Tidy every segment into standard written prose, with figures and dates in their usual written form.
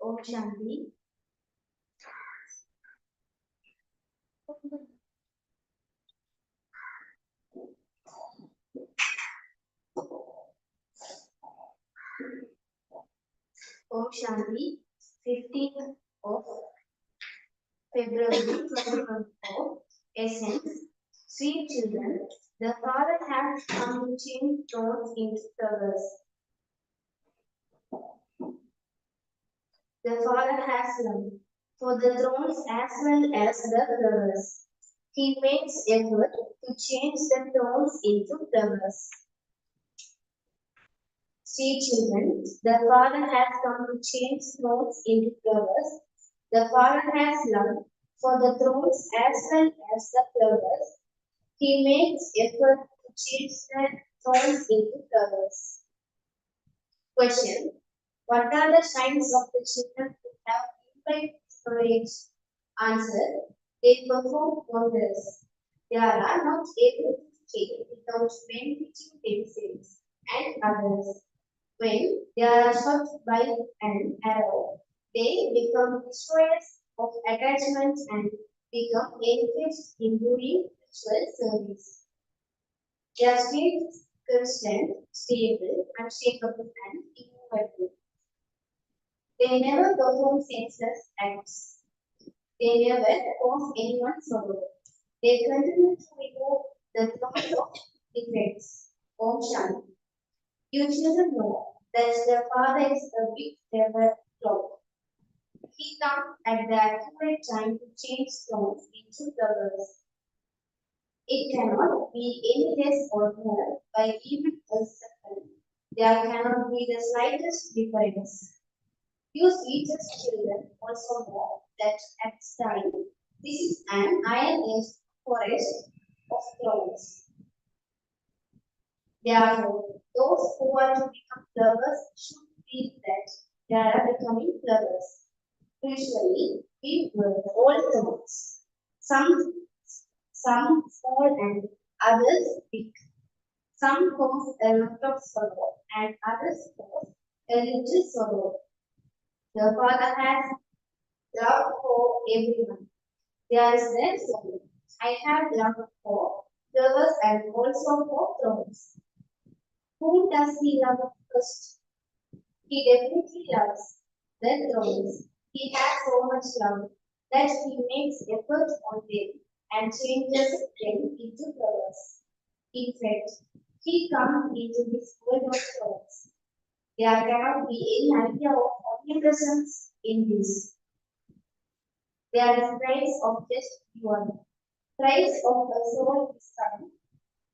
Om Shanti. Om Shanti, 15th of February 2024. Essence, sweet children, the Father has come to change thrones into servers. The Father has come for the thrones as well as the servers. He makes effort to change the thorns into flowers. 3 children. The father has come to change thorns into flowers. The father has love for the thorns as well as the flowers. He makes effort to change the thorns into flowers. Question. What are the signs of the children who have infinite courage? Answer. They perform wonders. They are not able to stay without benefiting themselves and others. When they are shot by an arrow, they become destroyers of attachment and become engaged in doing ritual service. Their state is constant, stable, unshakable, and immovable. They never perform senseless acts. They never cause anyone sorrow. They continue to remove the thoughts of defects. Om Shanti. You children know that the Father is a big clever clock. He comes at the accurate time to change stones into flowers. It cannot be any less or more by even a second. There cannot be the slightest difference. You sweetest children also know that at time this is an iron-edged forest of thorns. Therefore, those who are to become flowers should feel that they are becoming flowers. Usually, we were all thorns. Some small and others big. Some cause a lot of sorrow and others cause a little sorrow. The Father has love for everyone. There is their sorrow. I have love for flowers and also for thorns. Whom does he love first? He definitely loves the thorns. He has so much love that he makes effort on them and changes them into flowers. In fact, he comes into this world of thorns. There cannot be any idea of omnipresence in this. There is praise of just one. Praise of the soul is coming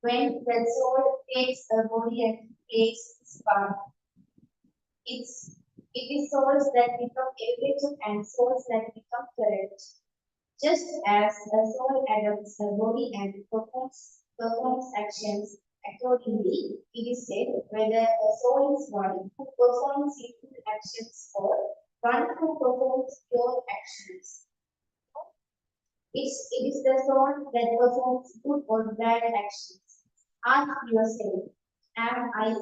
when the soul takes a body and plays its part. It is souls that become elevated and souls that become correct. Just as a soul adopts a body and performs actions accordingly, it is said whether a soul is one who performs sinful actions or one who performs pure actions. It is the soul that performs good or bad actions. Ask yourself, am I a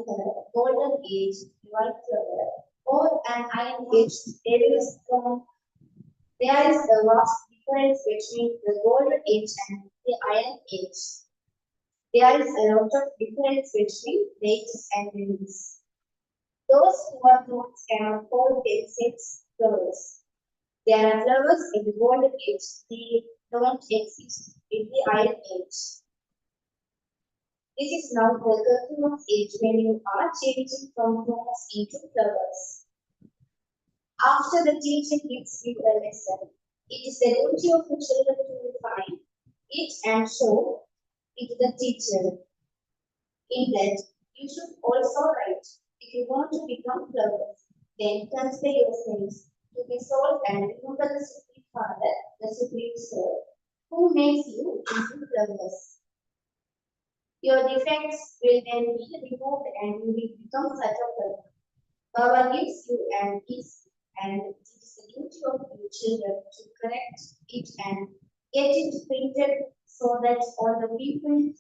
golden age white flower or an iron age devil stone? There is a vast difference between the golden age and the iron age. There is a lot of difference between lakes and rivers. Those who are thorns cannot call themselves flowers. There are flowers in the golden age, they don't exist in the iron age. This is now the curriculum age when you are changing from thorns into flowers. After the teacher gives you a lesson, it is the duty of the children to refine it and show it to the teacher. In that, you should also write. If you want to become flowers, then consider yourselves to be soul and remember the Supreme Father, the Supreme Soul, who makes you into flowers. Your defects will then be removed and you will become such a flower. Baba gives you an ease, and it is the duty of your children to correct it and get it printed so that all the people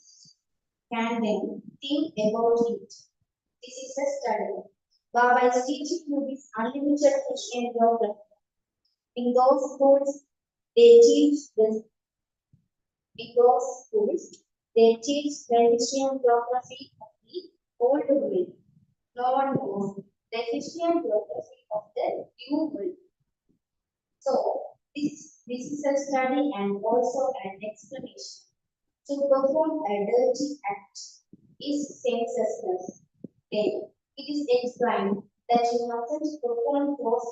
can then think about it. This is a study. Baba is teaching you this unlimited Christian program. In those schools, they teach this. In those schools, they teach the Christian geography of the old world. No one knows the Christian geography of the new world. So, this is a study and also an explanation. To perform a dirty act is senselessness. Then it is explained that you mustn't perform those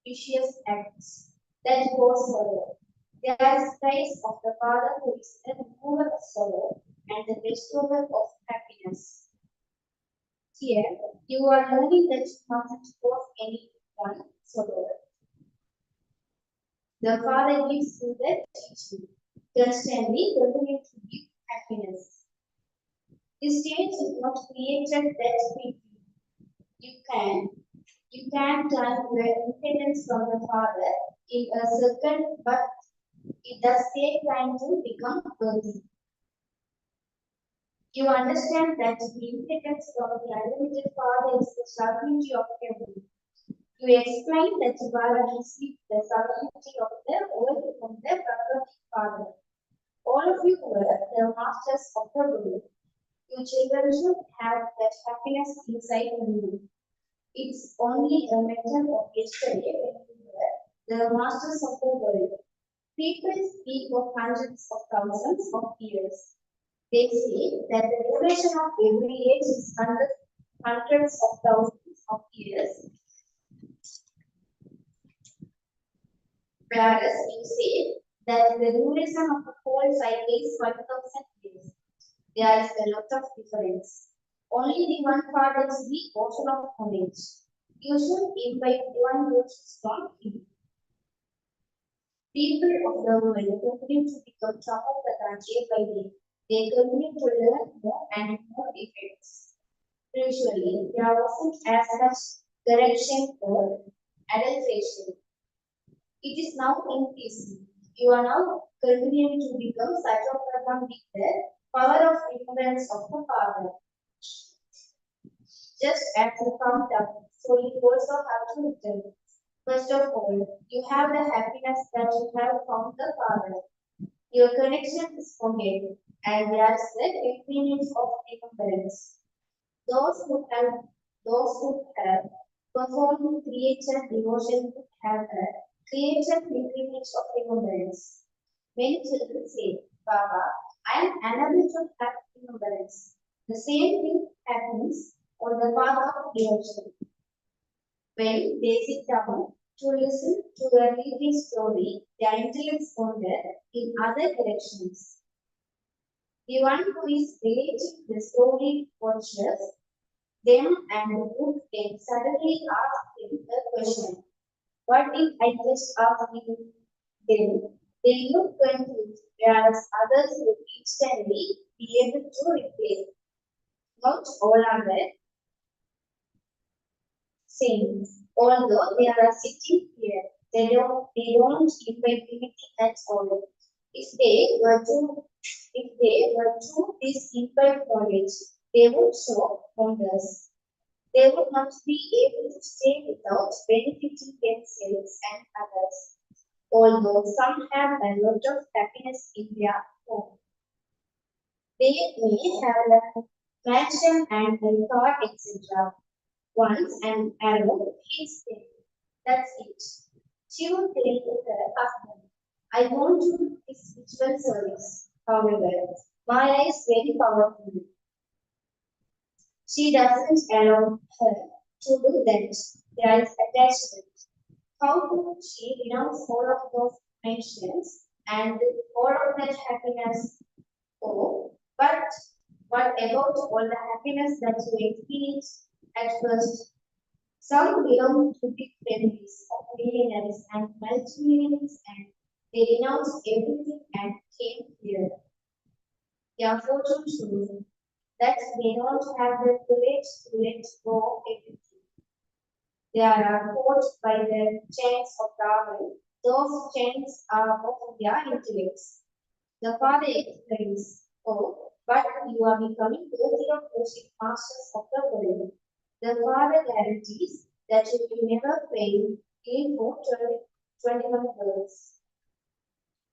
vicious acts that cause sorrow. There is praise of the Father who is the remover of sorrow and the restorer of happiness. Here, you are learning that you mustn't cause anyone sorrow. The Father gives you the teaching. Constantly continue to give happiness. This change is not created that quickly. You can turn your independence from the Father in a second, but it does take time to become worthy. You understand that the independence from the unlimited Father is the sovereignty of heaven. You explain that you are received the sovereignty of the world from the prophetic Father. All of you were the masters of the world. Your children should have that happiness inside you. It's only a matter of yesterday when you were the masters of the world. People speak of hundreds of thousands of years. They say that the duration of every age is hundreds of thousands of years, whereas you say that the duration of the whole cycle is 1,000 years. There is a lot of difference. Only the one part is the ocean of knowledge. You should invite one verses from him. People of the world continue to become Chamakata day by day. They continue to learn more and more effects. Usually, there wasn't as much correction or adulteration. It is now increasing. You are now continuing to become Sathguru with the power of remembrance of the Father. Just as you found out, so you also have to return. First of all, you have the happiness that you have found the Father. Your connection is forgotten, and there is the experience of remembrance. Those who have performed creature devotion have a creature pilgrimage of remembrance. Many children say, Baba, I am unable to have remembrance. The same thing happens on the path of devotion. When they sit down to listen to a reading story, their intellects wander in other directions. The one who is relating the story watches them and would then suddenly ask him a question. What did I just ask him? Then they look confused, whereas others would instantly be able to reply. Not all are the same. Although they are sitting here, they don't invite anything at all. If they were to this invite knowledge, they would show wonders. They would not be able to stay without benefiting themselves and others. Although some have a lot of happiness in their home. They may have a mansion and a car, etc. Once an arrow hits them. That's it. She would tell her husband, I want to do this spiritual service. However, Maya is very powerful. She doesn't allow her to do that. There is attachment. How could she renounce all of those mentions and all of that happiness? Oh, but what about all the happiness that you experienced at first? Some belong to big families of millionaires and multimillionaires and they renounced everything and came here. Their fortune shows that they don't have the courage to let go of everything. They are caught by the chains of Darwin. Those chains are of their intellects. The Father explains, oh, but you are becoming worthy of worship masters of the world. The Father guarantees that you will never fail in 21 words.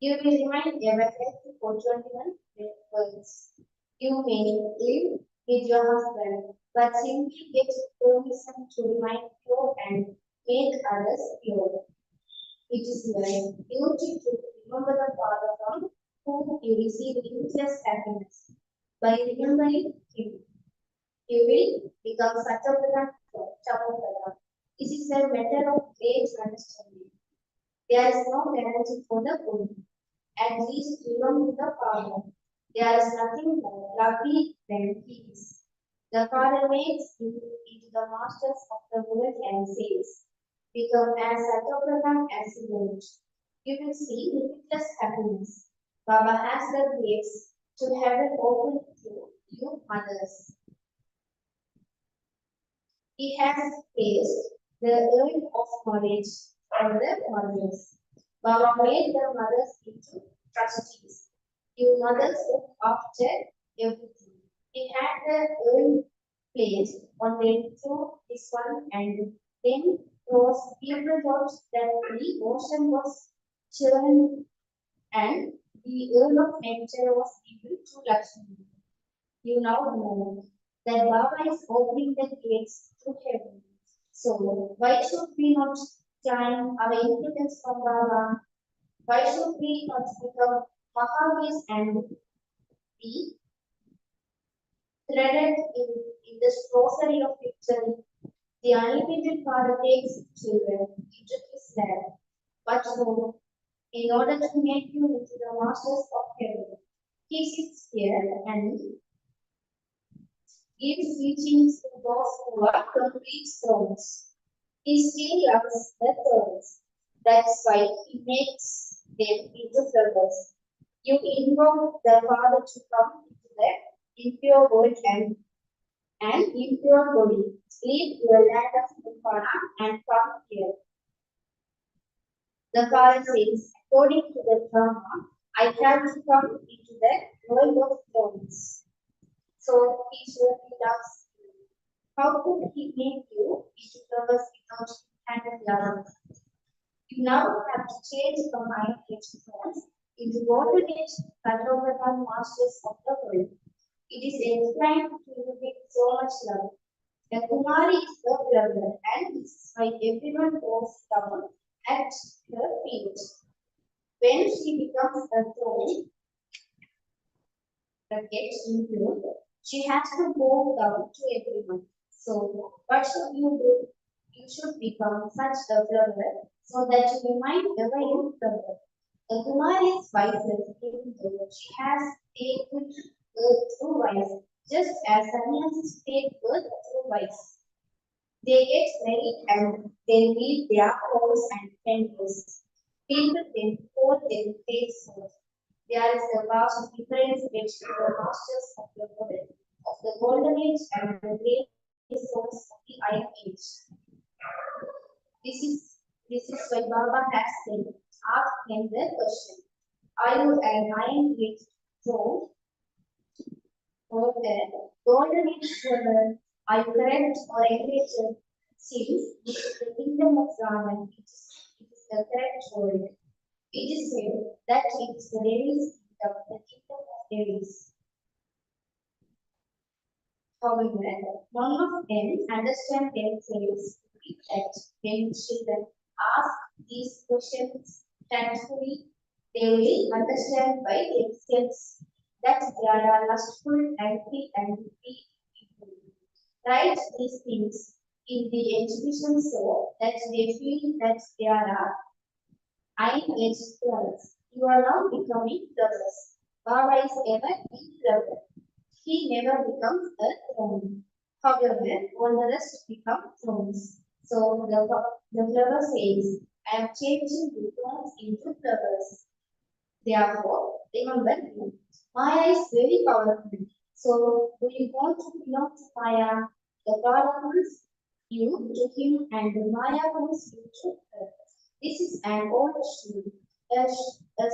You will remain ever healthy for 21 words. You may live with your husband, but simply get permission to remain pure and make others pure. It is your duty to remember the Father from whom you receive limitless happiness. By remembering Him, you will become Sathguru. This is a matter of great understanding. There is no guarantee for the body. at least remember the Father. There is nothing more lovely than he is. The Father makes you into the masters of the world and says, become as Sathguru as you want. You will see limitless happiness. Baba has the gates to heaven open to you mothers. He has placed the urn of knowledge on the mothers. Baba made the mothers into trustees. You mothers look after everything. He had the urn placed on them through this one, and then those people thought that the ocean was churned and the urn of nature was given to Lakshmi. You now know that Baba is opening the gates to heaven. So, why should we not climb our inheritance from Baba? Why should we not become Mahavis and be threaded in the rosary of victory? The unlimited Father takes children into his lap. But no, in order to make you into the masters of heaven, he sits here and gives teachings to those who are complete souls. He still loves the souls. That's why he makes them into flowers. You invoke the Father to come into the impure world and impure body. Leave your land of Nirvana and come here. The Father says, according to the drama, I have to come into the world of thrones. So he surely loves you. How could he make you into flowers without handed love? You now have to change from Iron Age thrones into Golden Age Katrovatan masters of the world. It is explained to you with so much love. The Kumari is the lover, and this is why everyone goes down at her feet. When she becomes a throne, gets impure, she has to go down to everyone. So, what should you do? You should become such a flower so that you remind ever in flower. The Kumari is wisest even though she has taken birth through wise, just as sannyasis take birth through wise. They get married and they leave their homes and temples. People then quote them faithful. There is a vast difference between the masters of the world, of the golden age and the great souls of the iron age. This is this is why Baba has said, ask them the question. Are you an iron age throne or a golden age throne? Are you correct or elevated? Since this is the kingdom of Raman, it is the correct word. It is said that it is the devil's kingdom, the kingdom of devils. However, none of them understand themselves that when children ask these questions thankfully, they will understand by themselves that there are lustful, angry, and weak people. Write these things in the exhibition so that they feel that there are iron-edged flowers. You are now becoming flowers. Baba is ever in flower. He never becomes a throne. However, all the rest become thrones. So the flower says, I am changing the thrones into flowers. Therefore, remember me. Maya is very powerful. So, do you want to belong to Maya? The God wants you to him, and Maya wants you to her. This is an old shoe. A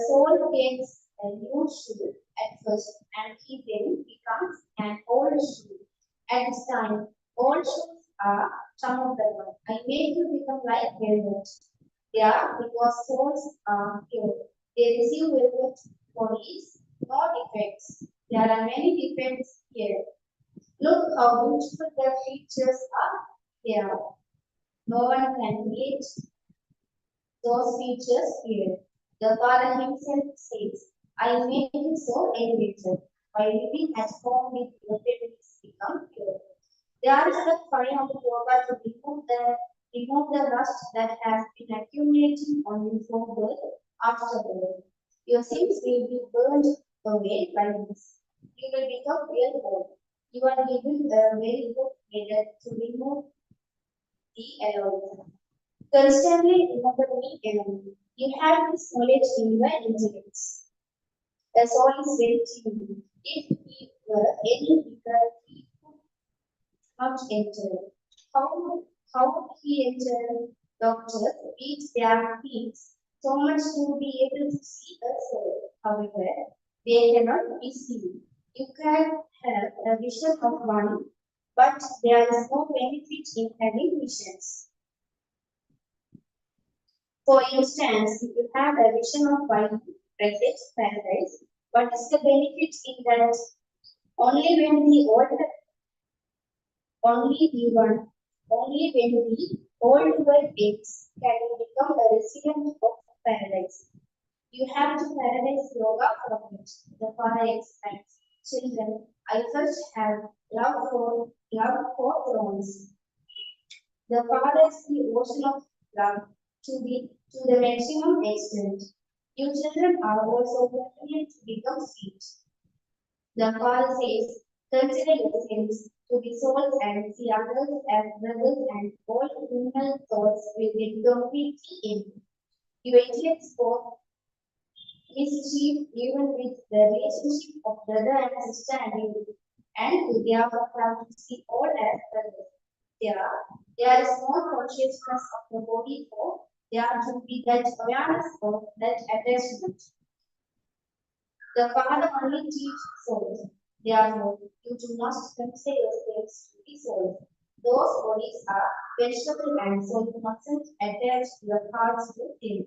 soul gets a new shoe at first, and he then becomes an old shoe. At this time, old shoes are some of the one. I make you become like velvet. Yeah, because souls are pure. They receive velvet for ease, no defects. There are many defects here. Look how beautiful the features are here. No one can meet those features here. The Father himself says, I make you so elevated. By living at home with your devils become pure. There is the fire of yoga to remove the rust that has been accumulating on you from birth after birth. Your sins will be burned away by this. You will become real whole. You are given a very good method to remove the alone. Constantly remember me alone. You have this knowledge in your intelligence. The soul is very tiny. If he were any bigger, he could not enter. How he entered? Doctors beat their feet so much to be able to see a soul. However, they cannot be seen. You can have a vision of one, but there is no benefit in having visions. For instance, if you have a vision of one bracket paradise, what is the benefit in that? Only when the old, only the one, only when the old world ends can you become a resident of paradise. You have to paradise yoga from it. The father explains, children, I first have love for thrones. The father is the ocean of love to the maximum extent. You children are also continuing to become sweet. The father says, consider yourselves to be souls and see others as brothers, and all human thoughts will get completely in. You export mischief even with the relationship of brother and sister, and you therefore have to see all as brothers. There is no consciousness of the body, for there to be that awareness of that attachment. The Father only teaches souls. Therefore, you do not consider yourselves to be souls. Those bodies are vegetable, and so you mustn't attach your hearts to them.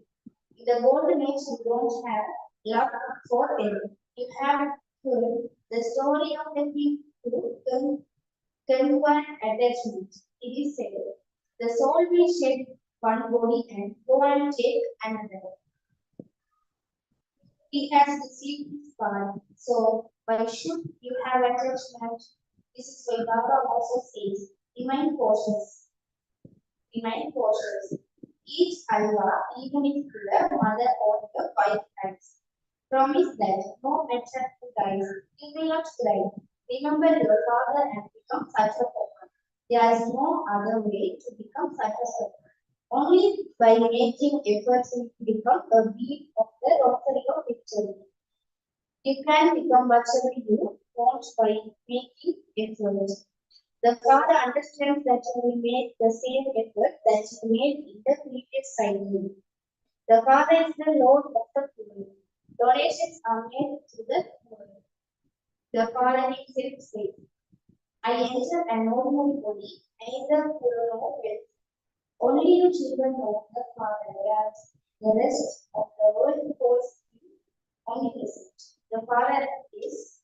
In the golden age, you don't have love for them. You have heard the story of the king who conquered attachment. It is said, the soul will shed one body and go and take another. He has deceived his part. So why should you have attachment? This is why Baba also says, remain cautious. Remain cautious. Eat halwa, even if the mother or the wife hands. Promise that no matter who dies, you will not cry. Remember your father and become such a person. There is no other way to become such a person. Only by making efforts to become a bead of the rosary of victory. You can become whatever you want by making efforts. The Father understands that you will make the same effort that you made in the previous cycle. The Father is the Lord of the world. Donations are made to the world. The Father himself says, I enter an ordinary body, neither poor nor wealthy. Only you children of the Father, whereas the rest of the world holds you omnipresent. The Father is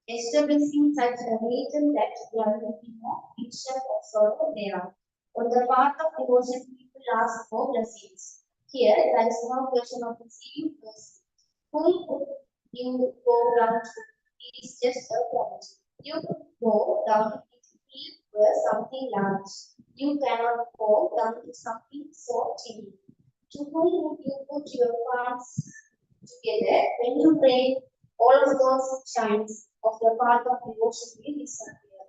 establishing such a religion that there will be no picture of sorrow there. On the part of devotion, people ask for blessings. Here, there is no question of receiving blessings. Whom would you go down to? It is just a point. You could go down if he were something large. You cannot go down to something so tiny. To whom would you put your palms together when you pray? All of those shines of the path of devotion will disappear.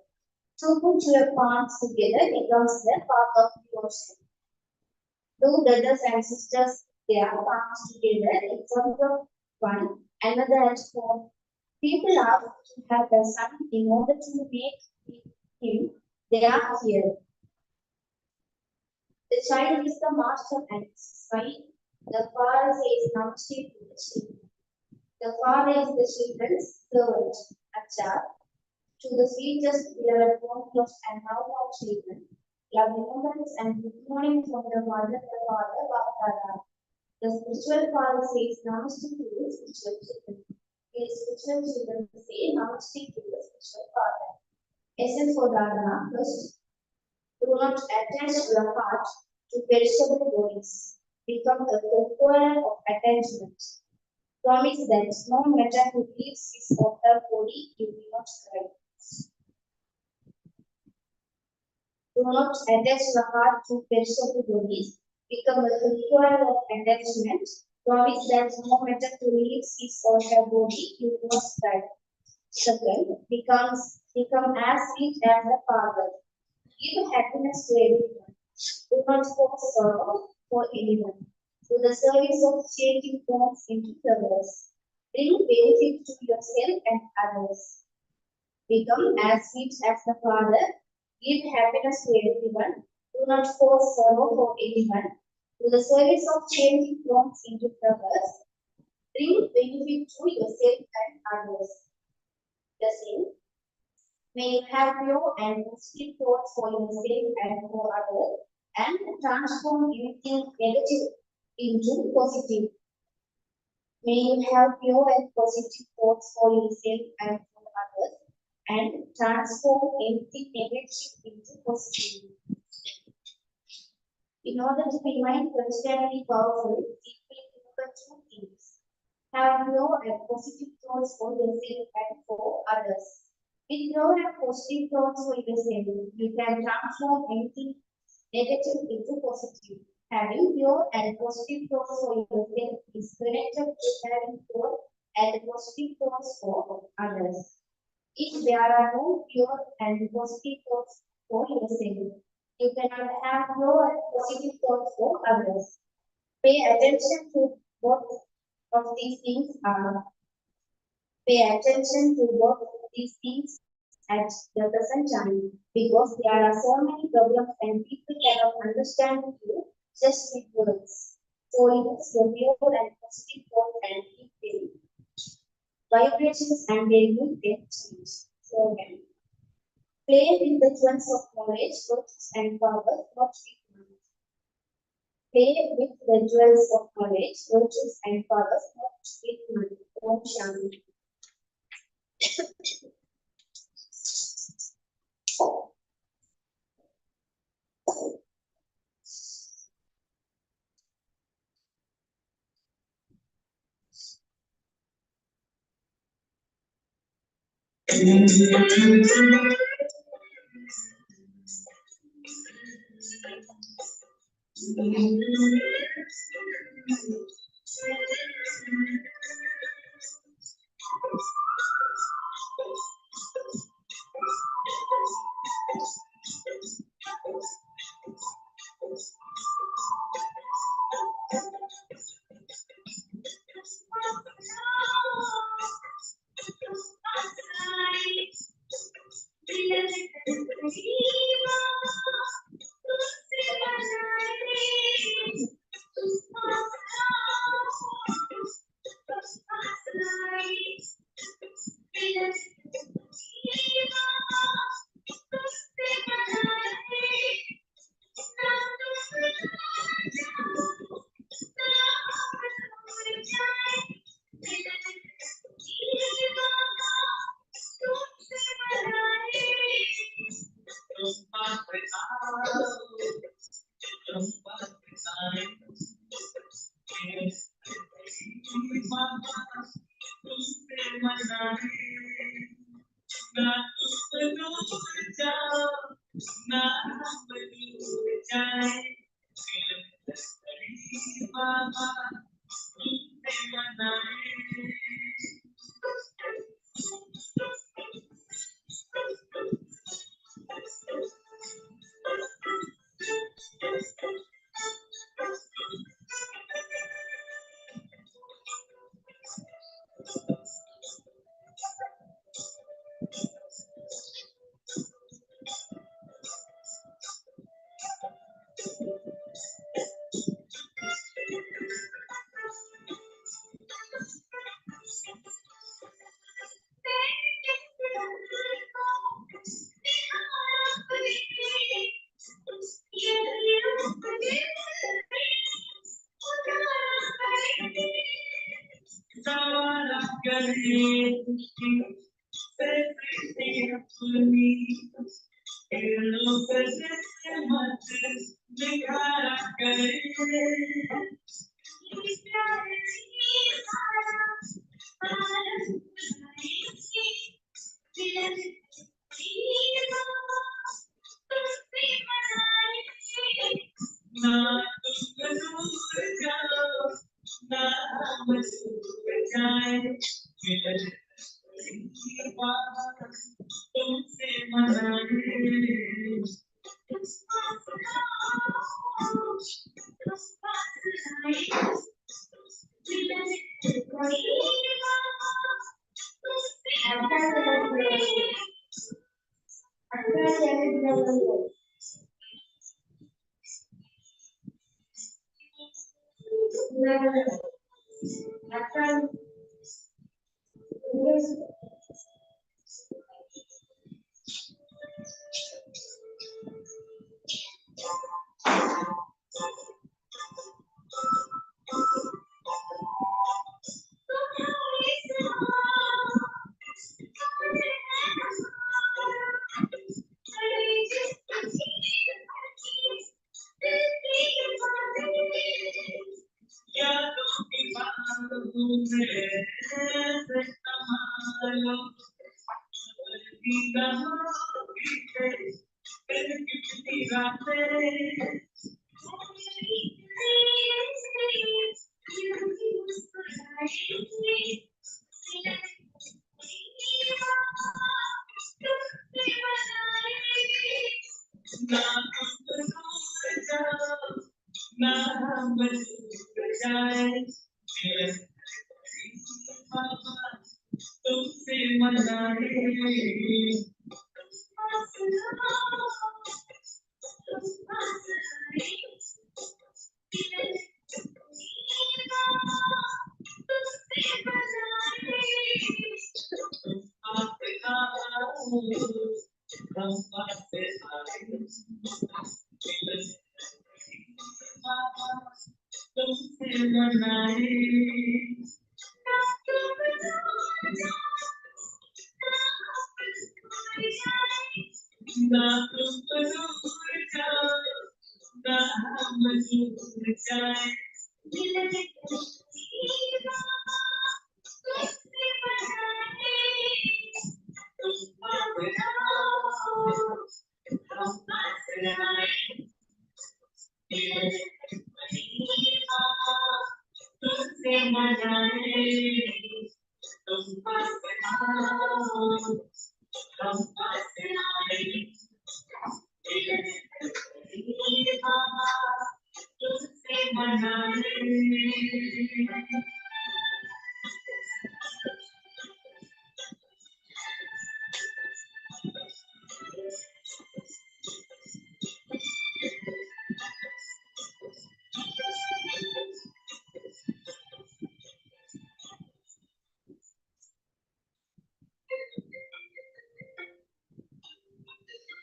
To put your palms together becomes the path of devotion. Two brothers and sisters, their palms together in front of one another at home. People ask to have a son in order to make him their hero. The child is the master, and this is why the father says namaste to the children. The father is the children's servant, Acha, to the sweetest beloved born close and now our children. Love remembrance and good morning from the mother, the father, Baptara. The spiritual father says namaste to the spiritual children. The spiritual children say namaste to the spiritual father. Essence for Dharana, first, do not attach your heart to perishable bodies. Become a conqueror of attachment. Promise that no matter who leaves his or her body, you will not cry. Do not attach the heart to perishable bodies. Become a requirer of attachment. Promise that no matter to leaves his or her body, you will not die. Second, become as sweet as the Father. Give happiness to everyone. Do not force sorrow for anyone. To the service of changing forms into flowers. Bring benefit to yourself and others. Become as sweet as the Father. Give happiness to everyone. Do not force sorrow for anyone. To the service of changing forms into flowers. Bring benefit to yourself and others. The same. May you have pure and positive thoughts for yourself and for others, and transform anything negative into positive. May you have pure and positive thoughts for yourself and for others, and transform anything negative into positive. In order to remain constantly powerful, simply remember two things. Have pure and positive thoughts for yourself and for others. With pure and positive thoughts for yourself, you can transform anything negative into positive. Having pure and positive thoughts for yourself is connected to having pure and positive thoughts for others. If there are no pure and positive thoughts for yourself, you cannot have pure and positive thoughts for others. Pay attention to both of these things are. Pay attention to both of these things at the present time, because there are so many problems and people cannot understand you just with words. So use your pure and positive thoughts and keep them vibrations and they will get changed. So again, play with the jewels of knowledge, virtues and powers, not with money. Play with the jewels of knowledge, virtues and powers, not with money. Om Shanti.